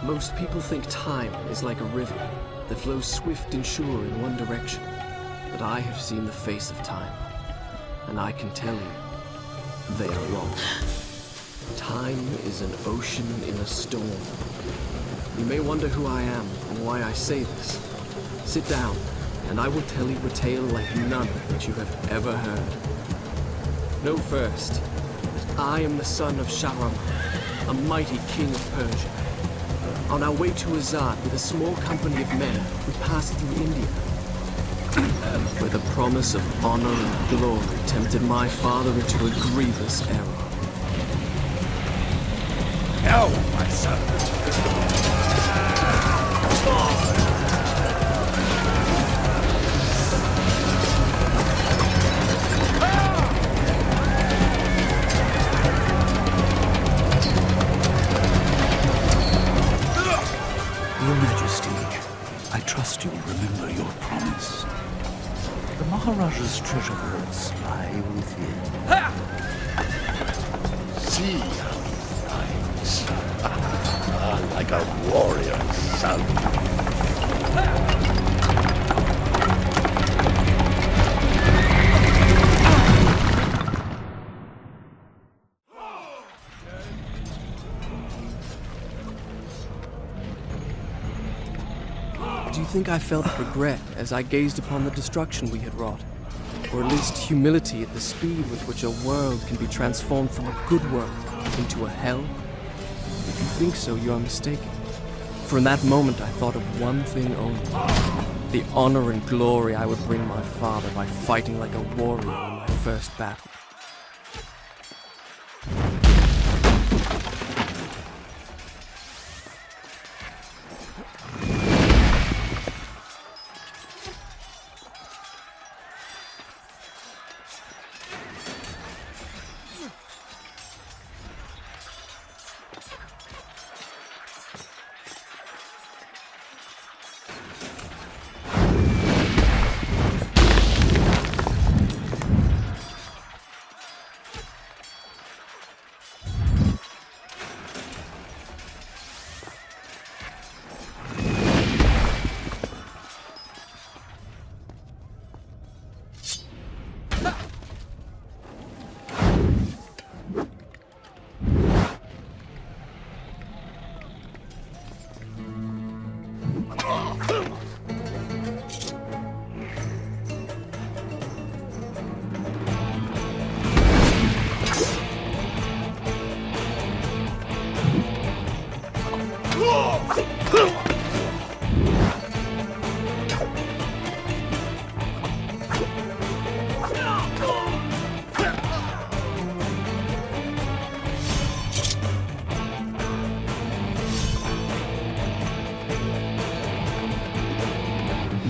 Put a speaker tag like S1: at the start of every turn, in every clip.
S1: Most people think time is like a river that flows swift and sure in one direction. But I have seen the face of time, and I can tell you, they are wrong. Time is an ocean in a storm. You may wonder who I am and why I say this. Sit down, and I will tell you a tale like none that you have ever heard. Know first that I am the son of Shahram, a mighty king of Persia. On our way to Azad with a small company of men, we passed through India, where the promise of honor and glory tempted my father into a grievous error.
S2: No, my son.
S3: Your Majesty, I trust you'll remember your promise. The Maharajah's treasure vaults lie within.
S2: See how he fights. Like a warrior's son.
S1: Do you think I felt regret as I gazed upon the destruction we had wrought? Or at least humility at the speed with which a world can be transformed from a good world into a hell? If you think so, you are mistaken. For in that moment I thought of one thing only. The honor and glory I would bring my father by fighting like a warrior in my first battle.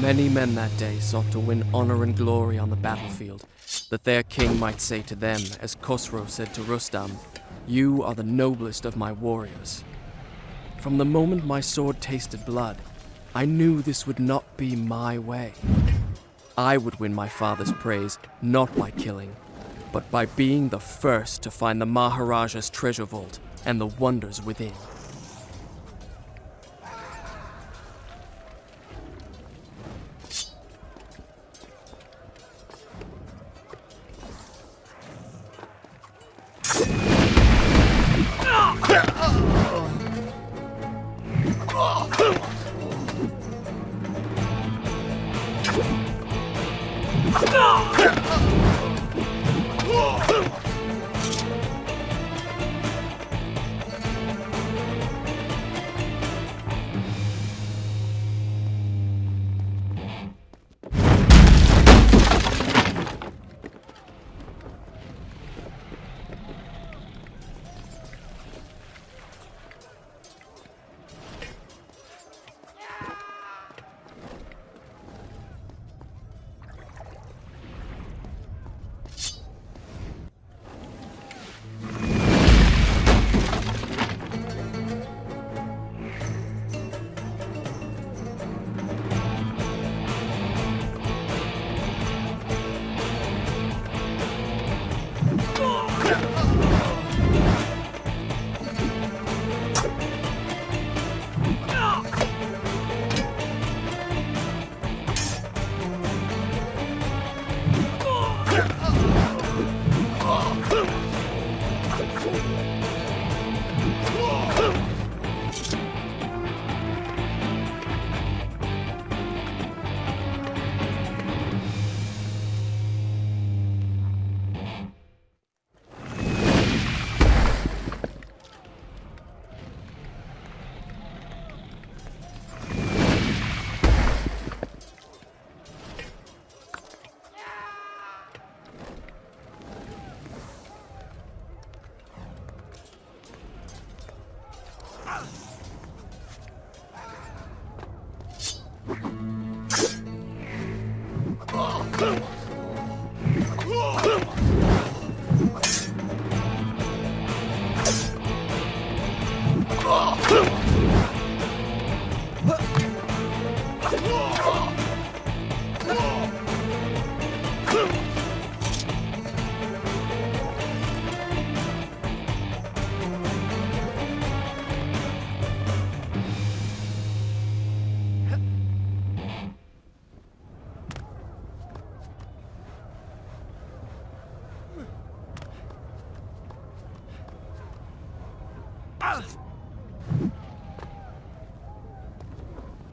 S1: Many men that day sought to win honor and glory on the battlefield, that their king might say to them, as Khosrow said to Rustam, "You are the noblest of my warriors." From the moment my sword tasted blood, I knew this would not be my way. I would win my father's praise not by killing, but by being the first to find the Maharajah's treasure vault and the wonders within.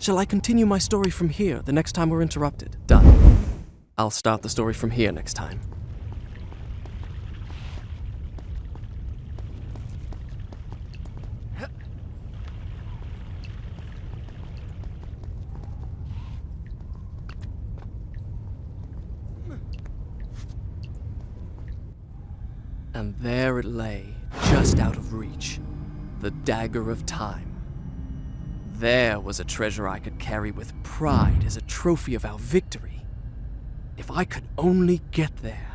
S1: Shall I continue my story from here the next time we're interrupted? Done. I'll start the story from here next time. And there it lay, just out of reach. The Dagger of Time. There was a treasure I could carry with pride as a trophy of our victory. If I could only get there.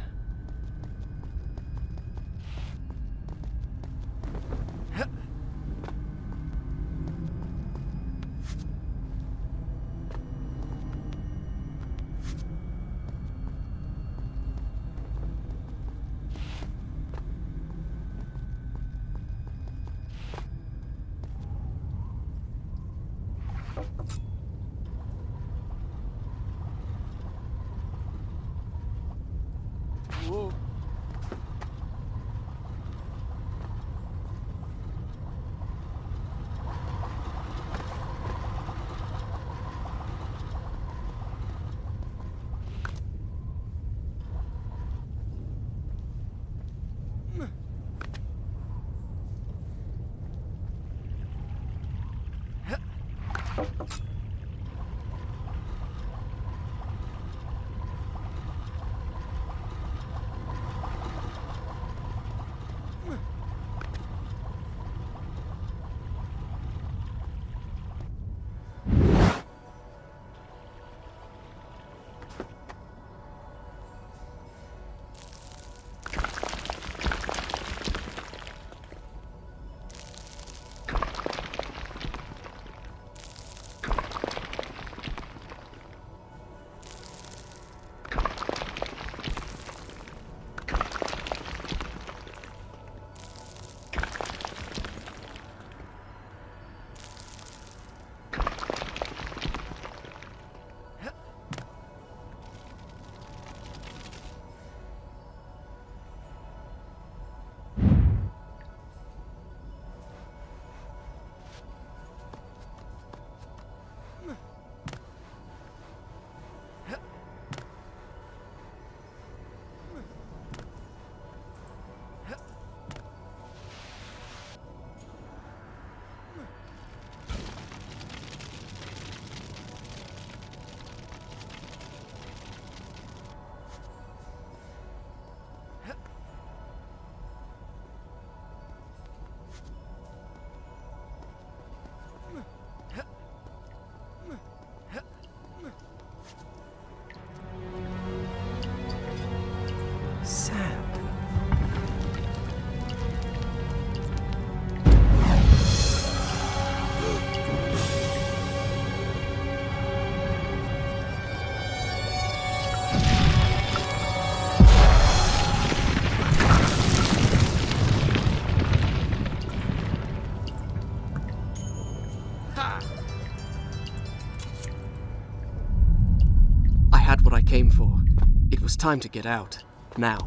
S1: I had what I came for. It was time to get out. Now.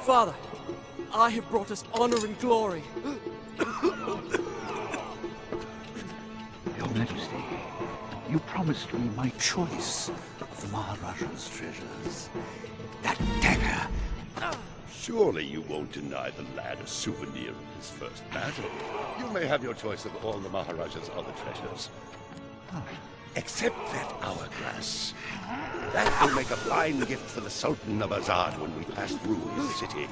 S1: Father, I have brought us honor and glory.
S3: Your Majesty, you promised me my choice of the Maharajah's treasures. That dagger.
S2: Surely you won't deny the lad a souvenir of his first battle. You may have your choice of all the Maharajah's other treasures. Except that hourglass. That will make a fine gift for the Sultan of Azad when we pass through his city.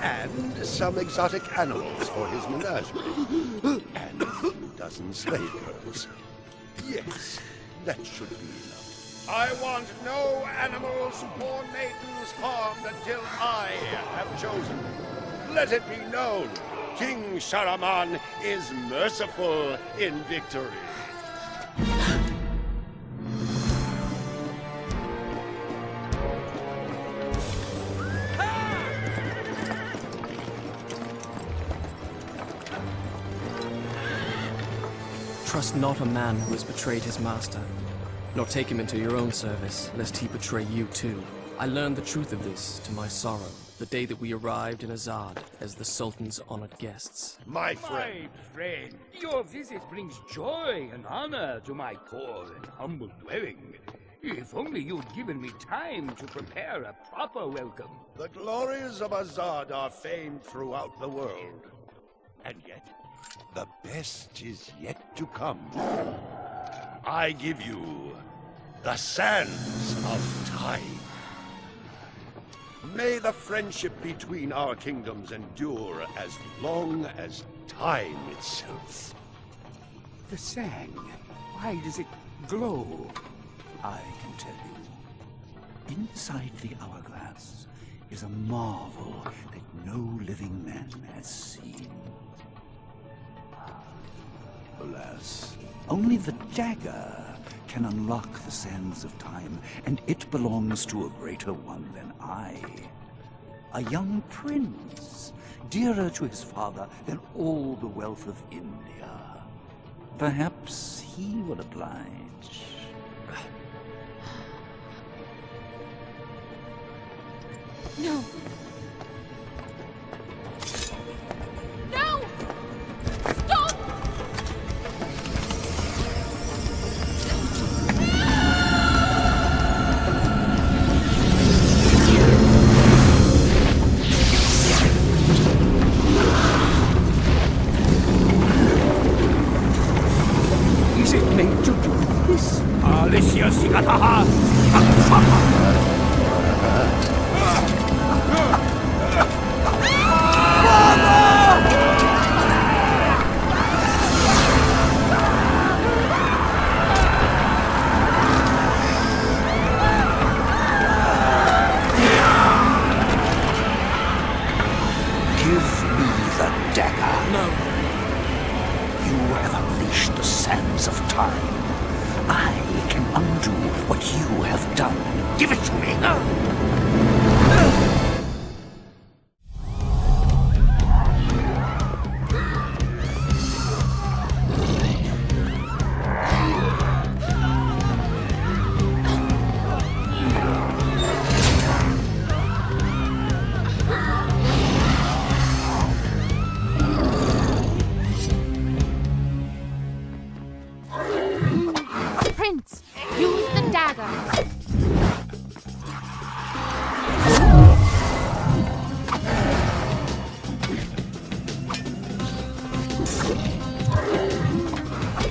S2: And some exotic animals for his menagerie. And a few dozen slave girls. Yes, that should be enough. I want no animals or maidens harmed until I have chosen. Let it be known, King Shahraman is merciful in victory.
S1: Trust not a man who has betrayed his master, nor take him into your own service, lest he betray you too. I learned the truth of this to my sorrow, the day that we arrived in Azad as the Sultan's honored guests.
S2: My friend.
S4: My friend, your visit brings joy and honor to my poor and humble dwelling. If only you'd given me time to prepare a proper welcome.
S2: The glories of Azad are famed throughout the world. And yet, the best is yet to come. I give you the sands of time. May the friendship between our kingdoms endure as long as time itself.
S4: The sand, why does it glow?
S3: I can tell you. Inside the hourglass is a marvel that no living man has seen. Alas, only the dagger can unlock the sands of time, and it belongs to a greater one than I. A young prince, dearer to his father than all the wealth of India. Perhaps he will oblige.
S5: No. No! Stop!
S4: Is it meant to do this? Alicia Sigataha!
S3: Of time. I can undo what you have done. Give it to me.
S5: Prince, use the dagger.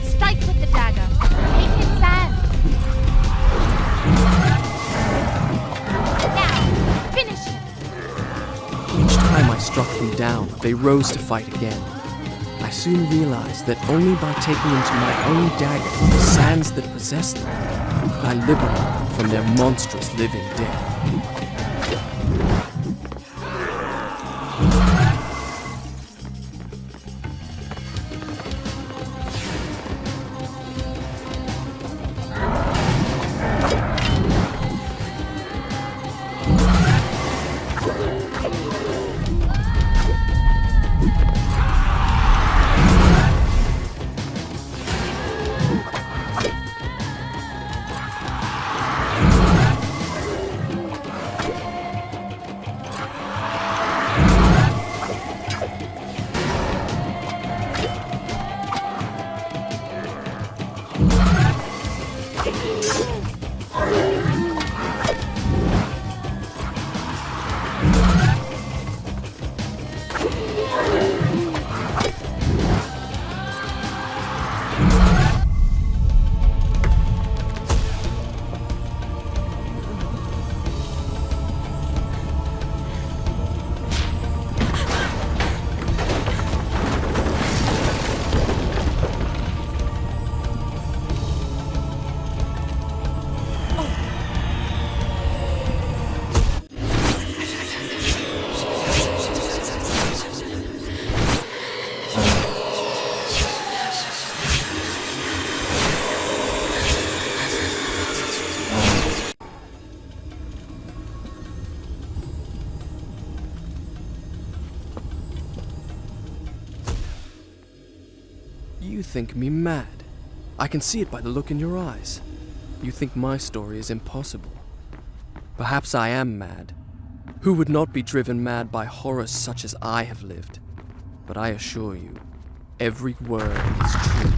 S5: Strike with the dagger. Take his sand. Now, finish him.
S1: Each time I struck them down, they rose to fight again. I soon realized that only by taking into my own dagger the sands that possess them could I liberate them from their monstrous living death. You think me mad. I can see it by the look in your eyes. You think my story is impossible. Perhaps I am mad. Who would not be driven mad by horrors such as I have lived? But I assure you, every word is true.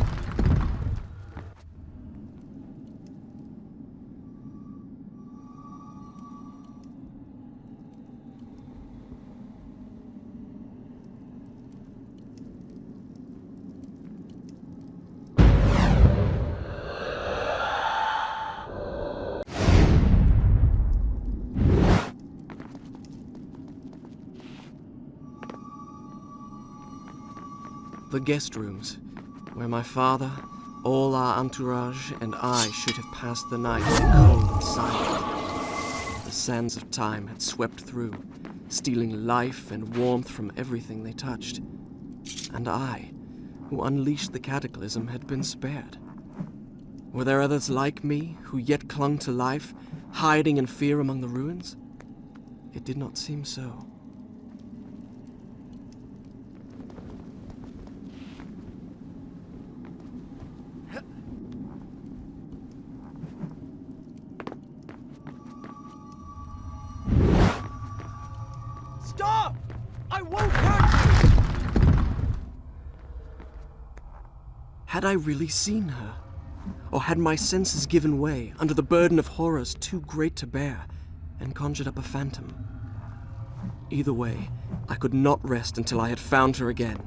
S1: The guest rooms, where my father, all our entourage, and I should have passed the night cold and silent. The sands of time had swept through, stealing life and warmth from everything they touched. And I, who unleashed the cataclysm, had been spared. Were there others like me, who yet clung to life, hiding in fear among the ruins? It did not seem so.
S6: Stop! I won't hurt you!
S1: Had I really seen her? Or had my senses given way under the burden of horrors too great to bear, and conjured up a phantom? Either way, I could not rest until I had found her again.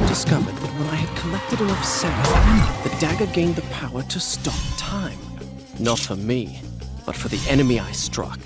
S1: Discovered that when I had collected enough sand, the dagger gained the power to stop time. Not for me, but for the enemy I struck.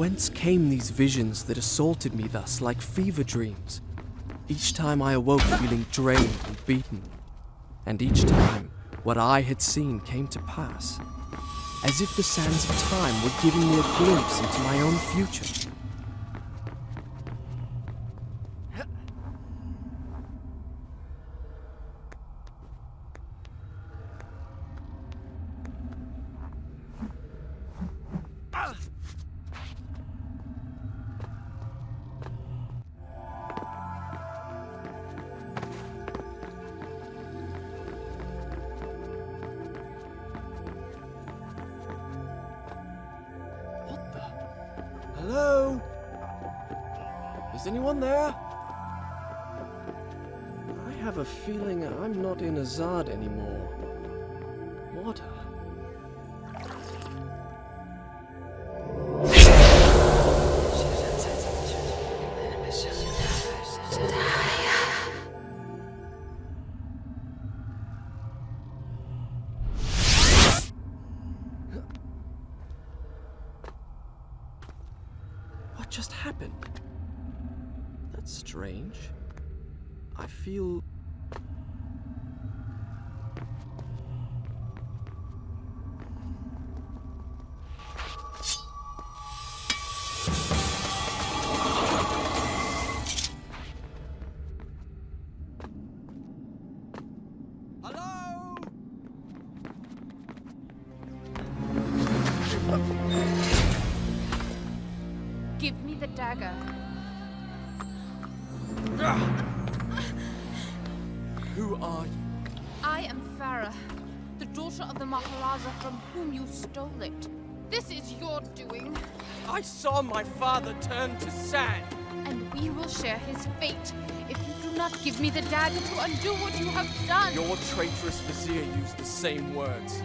S1: Whence came these visions that assaulted me thus like fever dreams? Each time I awoke feeling drained and beaten, and each time what I had seen came to pass, as if the sands of time were giving me a glimpse into my own future.
S6: Hello? Is anyone there?
S1: I have a feeling I'm not in Azad anymore. Water. What just happened? That's strange. I feel...
S6: Hello?
S5: Give me the dagger.
S6: Who are you?
S5: I am Farah, the daughter of the Maharajah from whom you stole it. This is your doing,
S6: I saw my father turn to sand.
S5: and we will share his fate if you do not give me the dagger to undo what you have done.
S6: Your traitorous vizier used the same words.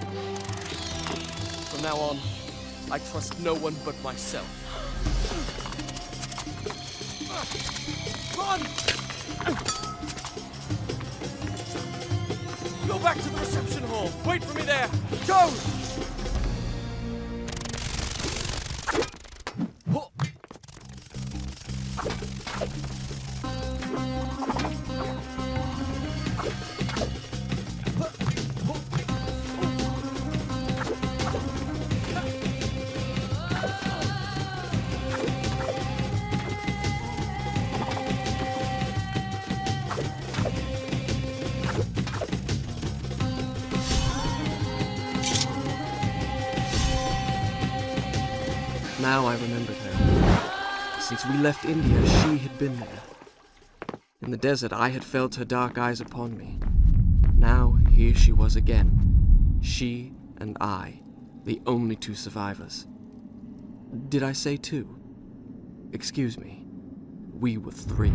S6: From now on, I trust no one but myself. Run! Go back to the reception hall. Wait for me there. Go!
S1: Now I remembered her. Since we left India, she had been there. In the desert, I had felt her dark eyes upon me. Now, here she was again. She and I, the only two survivors. Did I say two? Excuse me. We were three.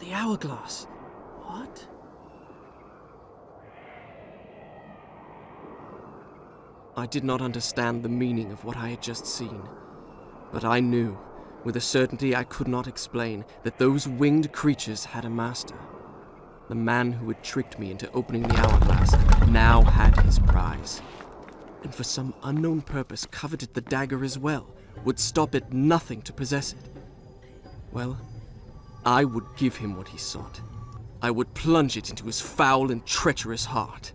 S1: The hourglass. What? I did not understand the meaning of what I had just seen, but I knew, with a certainty I could not explain, that those winged creatures had a master. The man who had tricked me into opening the hourglass now had his prize, and for some unknown purpose coveted the dagger as well, would stop at nothing to possess it. Well, I would give him what he sought. I would plunge it into his foul and treacherous heart.